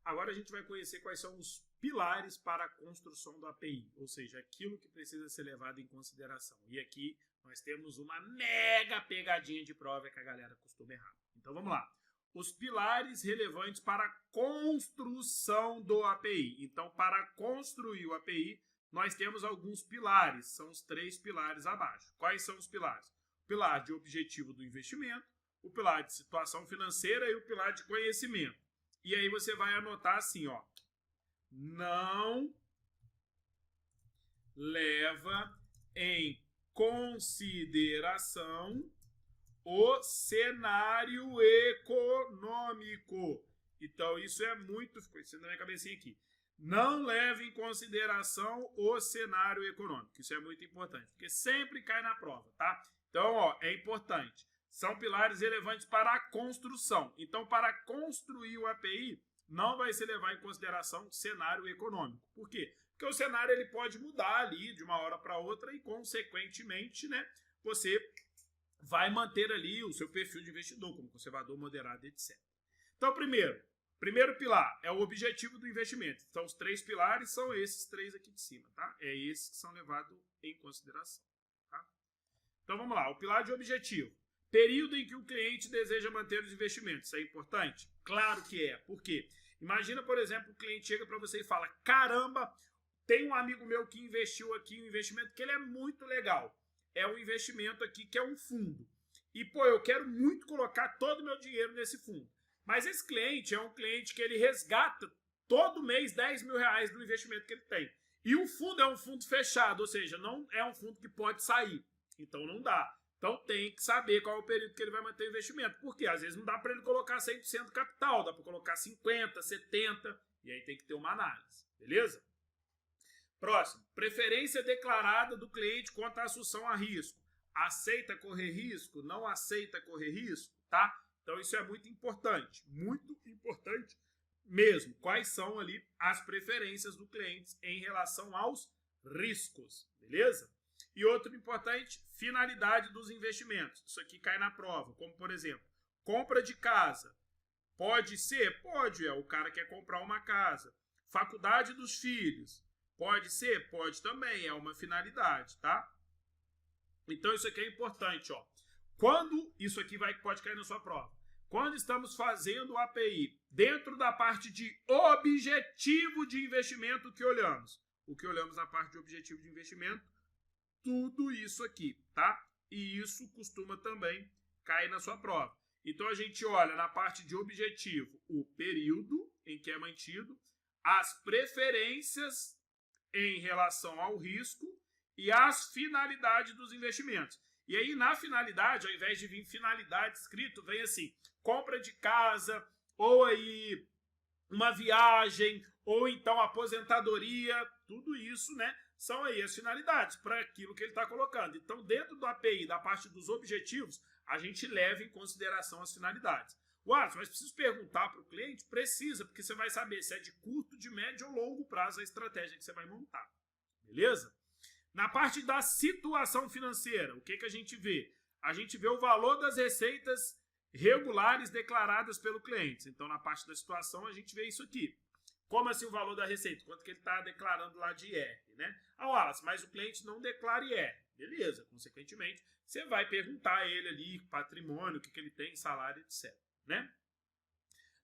Agora a gente vai conhecer quais são os pilares para a construção do API, ou seja, aquilo que precisa ser levado em consideração. E aqui nós temos uma mega pegadinha de prova que a galera costuma errar. Então vamos lá. Os pilares relevantes para a construção do API. Então, para construir o API, nós temos alguns pilares, são os 3 pilares abaixo. Quais são os pilares? O pilar de objetivo do investimento, o pilar de situação financeira e o pilar de conhecimento. E aí você vai anotar assim, ó, não leva em consideração o cenário econômico. Então, isso é muito... Ficou na minha cabecinha aqui. Não leve em consideração o cenário econômico. Isso é muito importante, porque sempre cai na prova, tá? Então, ó, é importante. São pilares relevantes para a construção. Então, para construir o API, não vai se levar em consideração o cenário econômico. Por quê? Porque o cenário ele pode mudar ali de uma hora para outra e, consequentemente, né, você vai manter ali o seu perfil de investidor, como conservador, moderado, etc. Então, primeiro pilar é o objetivo do investimento. Então, os 3 pilares são esses 3 aqui de cima, tá? É esses que são levados em consideração, tá? Então, vamos lá. O pilar de objetivo. Período em que o cliente deseja manter os investimentos. Isso é importante? Claro que é. Por quê? Imagina, por exemplo, o cliente chega para você e fala, caramba, tem um amigo meu que investiu aqui um investimento que ele é muito legal. É um investimento aqui que é um fundo. E, pô, eu quero muito colocar todo o meu dinheiro nesse fundo. Mas esse cliente é um cliente que ele resgata todo mês 10 mil reais do investimento que ele tem. E o fundo é um fundo fechado, ou seja, não é um fundo que pode sair. Então não dá. Então tem que saber qual é o período que ele vai manter o investimento. Porque às vezes não dá para ele colocar 100% do capital, dá para colocar 50%, 70%, e aí tem que ter uma análise. Beleza? Próximo. Preferência declarada do cliente quanto à assunção a risco. Aceita correr risco? Não aceita correr risco? Tá? Então isso é muito importante mesmo. Quais são ali as preferências do cliente em relação aos riscos, beleza? E outro importante, finalidade dos investimentos. Isso aqui cai na prova, como por exemplo, compra de casa. Pode ser? Pode, o cara quer comprar uma casa. Faculdade dos filhos. Pode ser? Pode também, é uma finalidade, tá? Então isso aqui é importante, ó. Quando, isso aqui pode cair na sua prova. Quando estamos fazendo o API, dentro da parte de objetivo de investimento, o que olhamos? O que olhamos na parte de objetivo de investimento? Tudo isso aqui, tá? E isso costuma também cair na sua prova. Então a gente olha na parte de objetivo o período em que é mantido, as preferências em relação ao risco e as finalidades dos investimentos. E aí, na finalidade, ao invés de vir finalidade escrito, vem assim, compra de casa, ou aí uma viagem, ou então aposentadoria, tudo isso, né, são aí as finalidades para aquilo que ele está colocando. Então, dentro do API, da parte dos objetivos, a gente leva em consideração as finalidades. Uau, mas preciso perguntar para o cliente? Precisa, porque você vai saber se é de curto, de médio ou longo prazo a estratégia que você vai montar. Beleza? Na parte da situação financeira, o que a gente vê? A gente vê o valor das receitas regulares declaradas pelo cliente. Então, na parte da situação, a gente vê isso aqui. Como assim o valor da receita? Quanto que ele está declarando lá de IR, né? Ah, Wallace, mas o cliente não declara IR. Beleza, consequentemente, você vai perguntar a ele ali, patrimônio, o que ele tem, salário, etc. Né?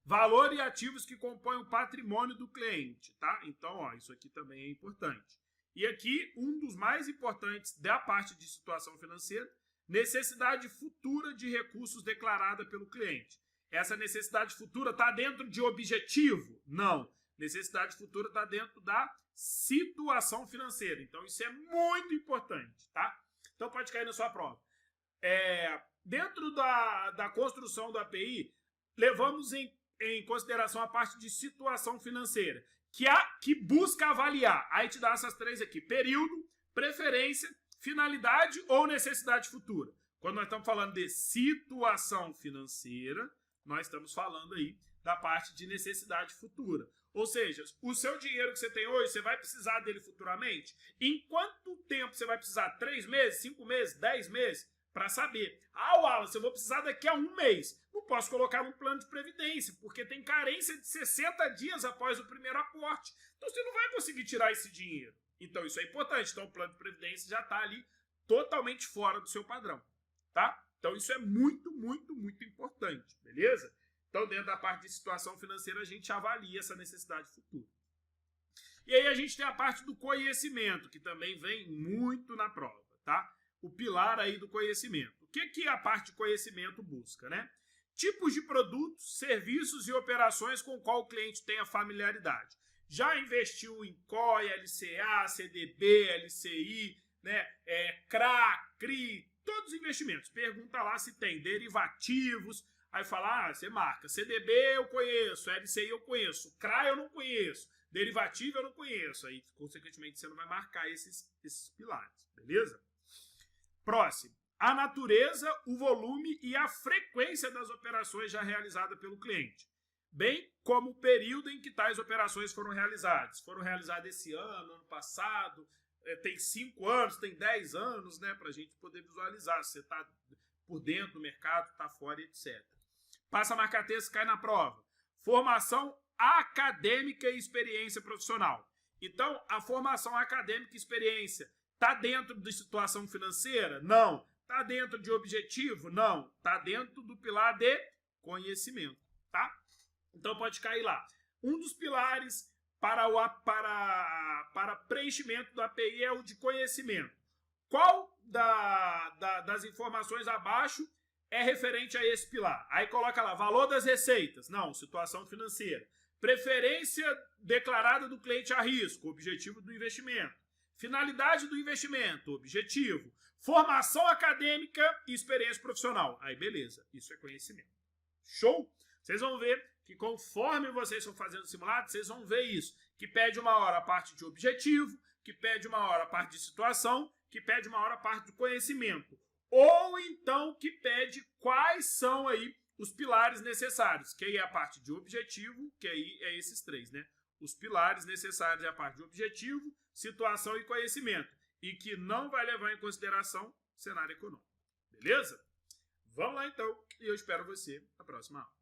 Valor e ativos que compõem o patrimônio do cliente, tá? Então, ó, isso aqui também é importante. E aqui, um dos mais importantes da parte de situação financeira, necessidade futura de recursos declarada pelo cliente. Essa necessidade futura está dentro de objetivo? Não. Necessidade futura está dentro da situação financeira. Então, isso é muito importante, tá? Então, pode cair na sua prova. Dentro da construção do API, levamos em consideração a parte de situação financeira, que busca avaliar. Aí te dá essas 3 aqui: período, preferência, finalidade ou necessidade futura. Quando nós estamos falando de situação financeira, nós estamos falando aí da parte de necessidade futura. Ou seja, o seu dinheiro que você tem hoje, você vai precisar dele futuramente? Em quanto tempo você vai precisar? 3 meses, 5 meses, 10 meses? Para saber. Ah, Wallace, eu vou precisar daqui a 1 mês. Não posso colocar num plano de previdência, porque tem carência de 60 dias após o primeiro aporte. Então você não vai conseguir tirar esse dinheiro. Então isso é importante. Então o plano de previdência já está ali totalmente fora do seu padrão, tá? Então isso é muito, muito, muito importante, beleza? Então dentro da parte de situação financeira a gente avalia essa necessidade futura. E aí a gente tem a parte do conhecimento, que também vem muito na prova, tá? O pilar aí do conhecimento. O que a parte de conhecimento busca, né? Tipos de produtos, serviços e operações com qual o cliente tenha familiaridade. Já investiu em COI, LCA, CDB, LCI, né? CRA, CRI, todos os investimentos. Pergunta lá se tem derivativos. Aí fala, você marca. CDB eu conheço, LCI eu conheço, CRA eu não conheço, derivativo eu não conheço. Aí, consequentemente, você não vai marcar esses pilares, beleza? Próximo. A natureza, o volume e a frequência das operações já realizadas pelo cliente, bem como o período em que tais operações foram realizadas. Foram realizadas esse ano passado, tem 5 anos, tem 10 anos, né, para a gente poder visualizar se você está por dentro do mercado, está fora, etc. Passa a marcar texto, cai na prova. Formação acadêmica e experiência profissional. Então, a formação acadêmica e experiência está dentro de situação financeira? Não. Está dentro de objetivo? Não. Está dentro do pilar de conhecimento, tá? Então pode cair lá. Um dos pilares para preenchimento do API é o de conhecimento. Qual das informações abaixo é referente a esse pilar? Aí coloca lá, valor das receitas. Não, situação financeira. Preferência declarada do cliente a risco, objetivo do investimento. Finalidade do investimento, objetivo. Formação acadêmica e experiência profissional. Aí beleza, isso é conhecimento. Show? Vocês vão ver que conforme vocês estão fazendo o simulado, vocês vão ver isso. Que pede uma hora a parte de objetivo, que pede uma hora a parte de situação, que pede uma hora a parte do conhecimento. Ou então que pede quais são aí os pilares necessários, que aí é a parte de objetivo, que aí é esses 3, né? Os pilares necessários é a parte de objetivo, situação e conhecimento, e que não vai levar em consideração o cenário econômico. Beleza? Vamos lá então, e eu espero você na próxima aula.